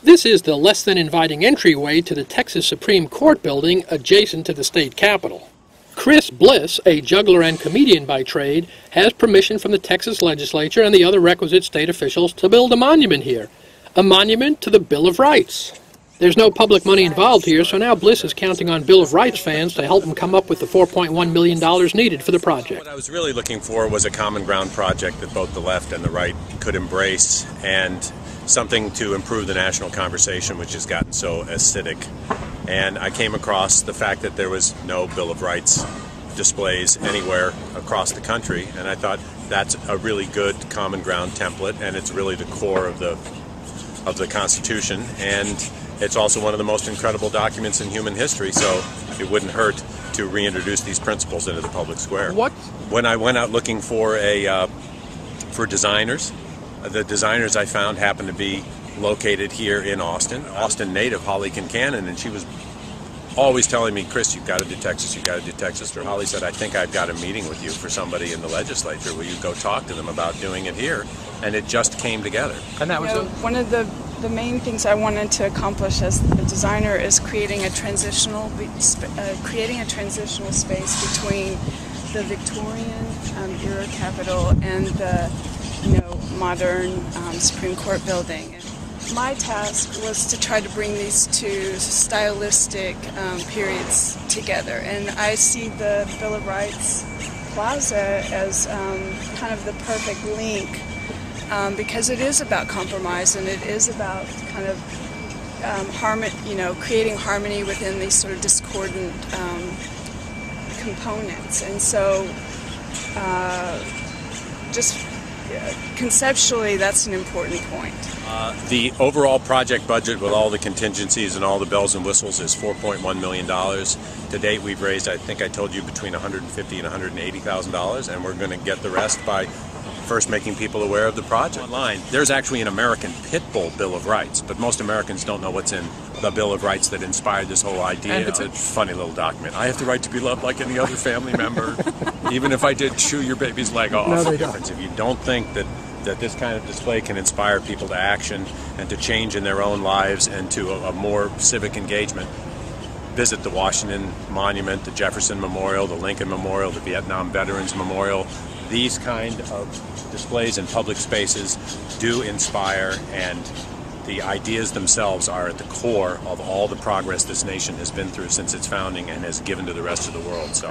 This is the less than inviting entryway to the Texas Supreme Court building adjacent to the state capitol. Chris Bliss, a juggler and comedian by trade, has permission from the Texas legislature and the other requisite state officials to build a monument here. A monument to the Bill of Rights. There's no public money involved here, so now Bliss is counting on Bill of Rights fans to help him come up with the $4.1 million needed for the project. What I was really looking for was a common ground project that both the left and the right could embrace, and something to improve the national conversation, which has gotten so acidic. And I came across the fact that there was no Bill of Rights displays anywhere across the country, and I thought that's a really good common ground template, and it's really the core of the Constitution, and it's also one of the most incredible documents in human history, so it wouldn't hurt to reintroduce these principles into the public square. When I went out looking for for designers, the designers I found happened to be located here in Austin. Austin native Holly Kincannon, and she was always telling me, Chris, you've got to do Texas, you've got to do Texas. Or Holly said, I think I've got a meeting with you for somebody in the legislature. Will you go talk to them about doing it here? And it just came together. And that was one of the main things I wanted to accomplish as the designer is creating a transitional space between the Victorian era Capitol and the modern Supreme Court building. My task was to try to bring these two stylistic periods together, and I see the Bill of Rights Plaza as kind of the perfect link, because it is about compromise, and it is about kind of creating harmony within these sort of discordant components. And so conceptually, that's an important point. The overall project budget with all the contingencies and all the bells and whistles is $4.1 million. To date, we've raised, I think I told you, between $150,000 and $180,000, and we're going to get the rest by first making people aware of the project. Online, there's actually an American Pit Bull Bill of Rights, but most Americans don't know what's in the Bill of Rights that inspired this whole idea. And it's a funny little document. I have the right to be loved like any other family member, even if I did chew your baby's leg off. No, they don't. If you don't think that this kind of display can inspire people to action and to change in their own lives and to a more civic engagement, visit the Washington Monument, the Jefferson Memorial, the Lincoln Memorial, the Vietnam Veterans Memorial. These kind of displays in public spaces do inspire, and the ideas themselves are at the core of all the progress this nation has been through since its founding and has given to the rest of the world. So.